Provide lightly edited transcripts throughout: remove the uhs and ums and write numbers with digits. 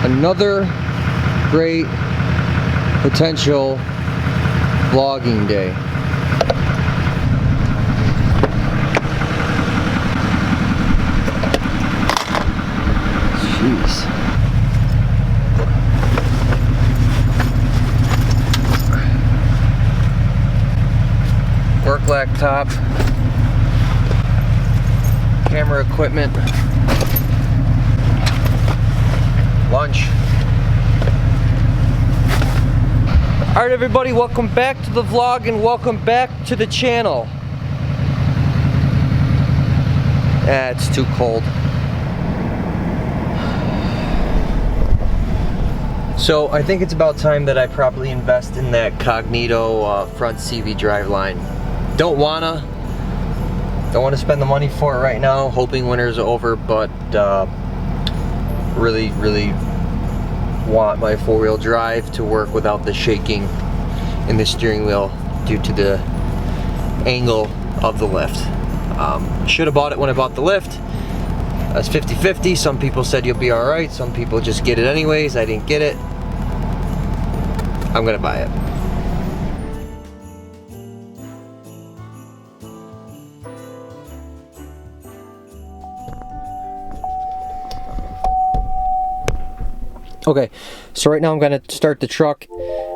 Another great potential vlogging day. Jeez. Work laptop, camera equipment, lunch. Alright everybody, welcome back to the vlog and welcome back to the channel. It's too cold. So I think it's about time that I probably invest in that Cognito front CV driveline. Don't wanna spend the money for it right now, hoping winter's over, but really want my four-wheel drive to work without the shaking in the steering wheel due to the angle of the lift. Should have bought it when I bought the lift. That's 50-50. Some people said you'll be alright, some people just get it anyways. I didn't get it. I'm gonna buy it. Okay, so right now I'm gonna start the truck.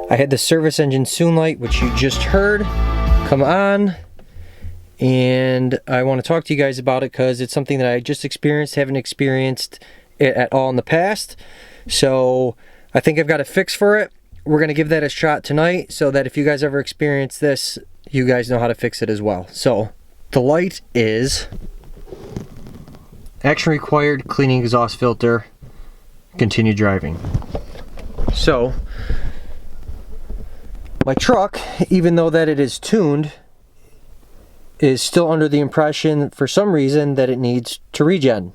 I had the service engine soon light, which you just heard, come on. And I want to talk to you guys about it because it's something that I just experienced, haven't experienced it at all in the past. So I think I've got a fix for it. We're gonna give that a shot tonight so that if you guys ever experience this, you guys know how to fix it as well. So the light is action required, cleaning exhaust filter, continue driving. So my truck, even though that it is tuned, is still under the impression for some reason that it needs to regen.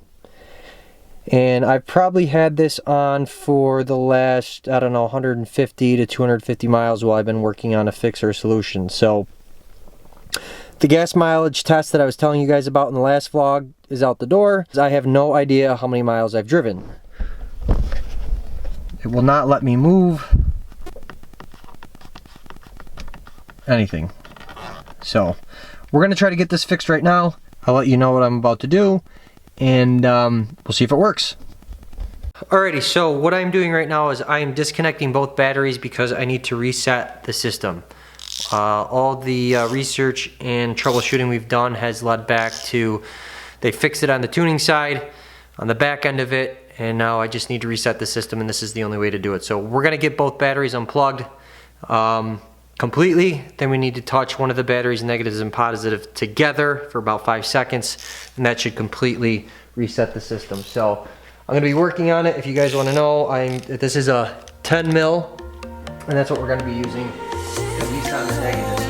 And I've probably had this on for the last, I don't know, 150 to 250 miles while I've been working on a fix or a solution. So the gas mileage test that I was telling you guys about in the last vlog is out the door. I have no idea how many miles I've driven. It will not let me move anything. So we're gonna try to get this fixed right now. I'll let you know what I'm about to do, and we'll see if it works. Alrighty, so what I'm doing right now is I am disconnecting both batteries because I need to reset the system. All the research and troubleshooting we've done has led back to, they fixed it on the tuning side, on the back end of it, and now I just need to reset the system, and this is the only way to do it. So we're gonna get both batteries unplugged completely. Then we need to touch one of the batteries, negatives and positive, together for about 5 seconds, and that should completely reset the system. So I'm gonna be working on it. If you guys wanna know, this is a 10 mil, and that's what we're gonna be using, at least on the negatives.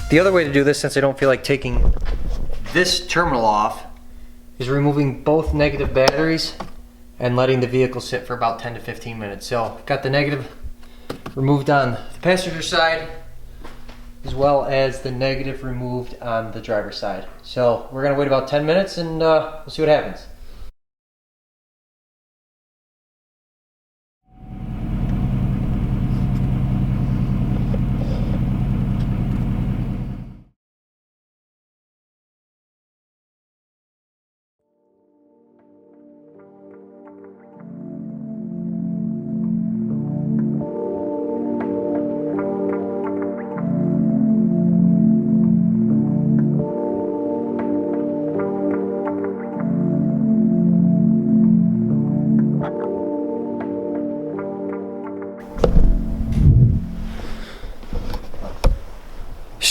The other way to do this, since I don't feel like taking this terminal off, is removing both negative batteries and letting the vehicle sit for about 10 to 15 minutes. So I've got the negative removed on the passenger side, as well as the negative removed on the driver's side. So we're gonna wait about 10 minutes and we'll see what happens.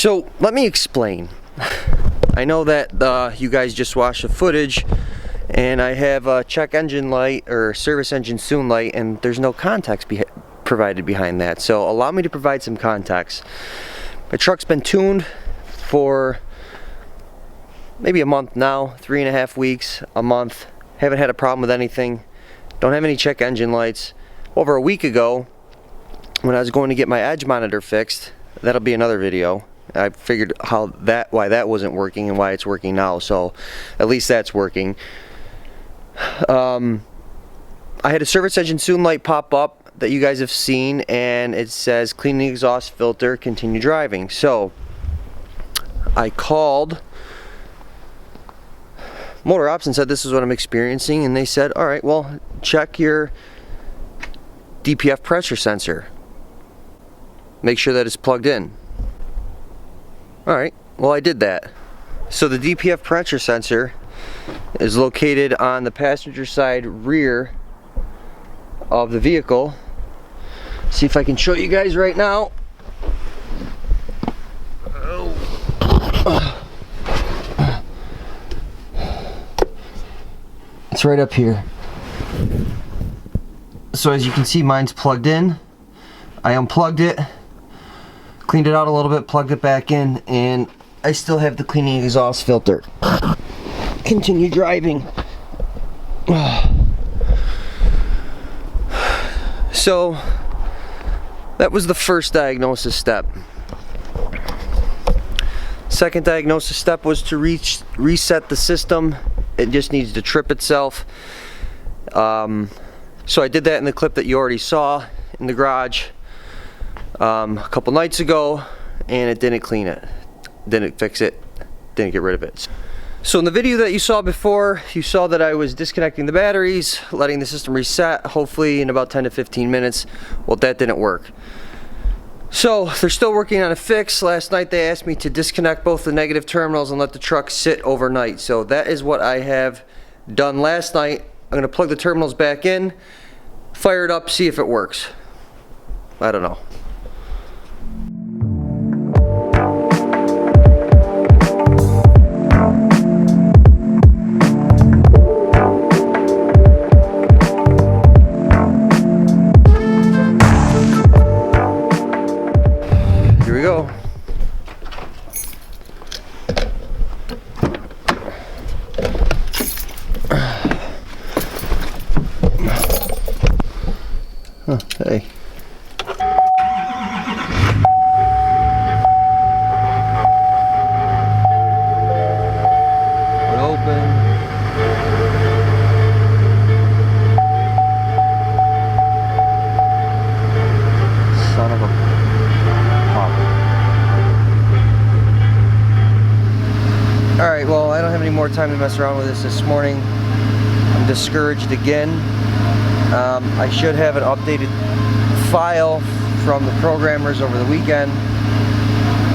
So let me explain. I know that you guys just watched the footage, and I have a check engine light or service engine soon light, and there's no context provided behind that. So allow me to provide some context. My truck's been tuned for maybe a month now, 3.5 weeks, a month. Haven't had a problem with anything. Don't have any check engine lights. Over a week ago, when I was going to get my edge monitor fixed, that'll be another video. I figured why that wasn't working and why it's working now, so at least that's working. I had a service engine soon light pop up that you guys have seen, and it says clean the exhaust filter, continue driving. So I called Motor Ops and said this is what I'm experiencing, and they said, all right, well, check your DPF pressure sensor, make sure that it's plugged in. Alright, well, I did that. So the DPF pressure sensor is located on the passenger side rear of the vehicle. See if I can show you guys right now. It's right up here. So as you can see, mine's plugged in. I unplugged it, cleaned it out a little bit, plugged it back in, and I still have the cleaning exhaust filter. Continue driving. So that was the first diagnosis step. Second diagnosis step was to reset the system. It just needs to trip itself. So I did that in the clip that you already saw in the garage a couple nights ago, and it didn't clean it, didn't fix it, didn't get rid of it. So in the video that you saw before, you saw that I was disconnecting the batteries, letting the system reset, hopefully in about 10 to 15 minutes. Well, that didn't work. So they're still working on a fix. Last night they asked me to disconnect both the negative terminals and let the truck sit overnight. So that is what I have done last night. I'm going to plug the terminals back in, fire it up, see if it works. I don't know. Here we go. Huh, hey. Son of a pop. Alright, well, I don't have any more time to mess around with this morning. I'm discouraged again. I should have an updated file from the programmers over the weekend.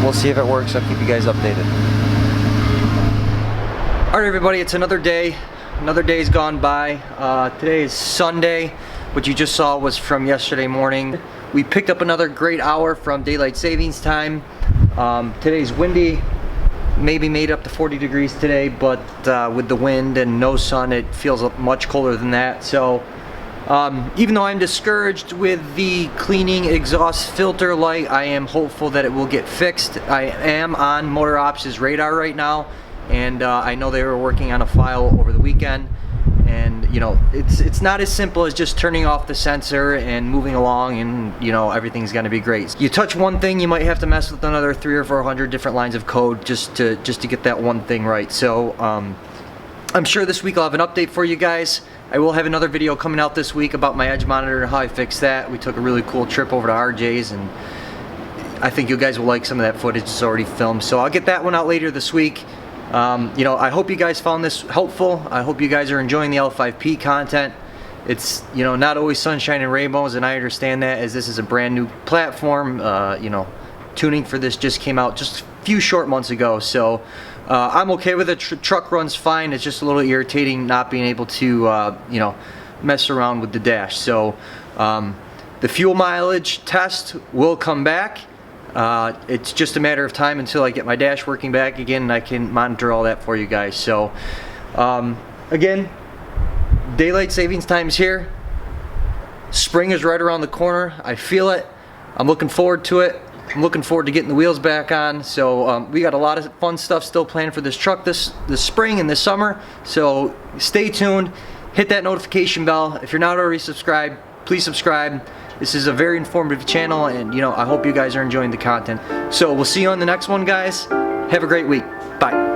We'll see if it works. I'll keep you guys updated. Alright everybody, it's another day. Another day's gone by. Today is Sunday. What you just saw was from yesterday morning. We picked up another great hour from daylight savings time. Today's windy, maybe made up to 40 degrees today, but with the wind and no sun, it feels much colder than that. So even though I'm discouraged with the cleaning exhaust filter light, I am hopeful that it will get fixed. I am on Motor Ops' radar right now, and I know they were working on a file over the weekend. And you know, it's not as simple as just turning off the sensor and moving along, and you know, everything's gonna be great. You touch one thing, you might have to mess with another 300 or 400 different lines of code just to get that one thing right. So I'm sure this week I'll have an update for you guys. I will have another video coming out this week about my edge monitor and how I fixed that. We took a really cool trip over to RJ's, and I think you guys will like some of that footage. It's already filmed, so I'll get that one out later this week. You know, I hope you guys found this helpful. I hope you guys are enjoying the L5P content. It's, you know, not always sunshine and rainbows, and I understand that, as this is a brand new platform. You know, tuning for this just came out just a few short months ago, so I'm okay with it. Truck runs fine. It's just a little irritating not being able to, you know, mess around with the dash. So the fuel mileage test will come back. It's just a matter of time until I get my dash working back again and I can monitor all that for you guys. So again, daylight savings time is here. Spring is right around the corner. I feel it. I'm looking forward to it. I'm looking forward to getting the wheels back on. So we got a lot of fun stuff still planned for this truck this spring and this summer. So stay tuned. Hit that notification bell. If you're not already subscribed, please subscribe. This is a very informative channel, and I hope you guys are enjoying the content. So we'll see you on the next one, guys. Have a great week. Bye.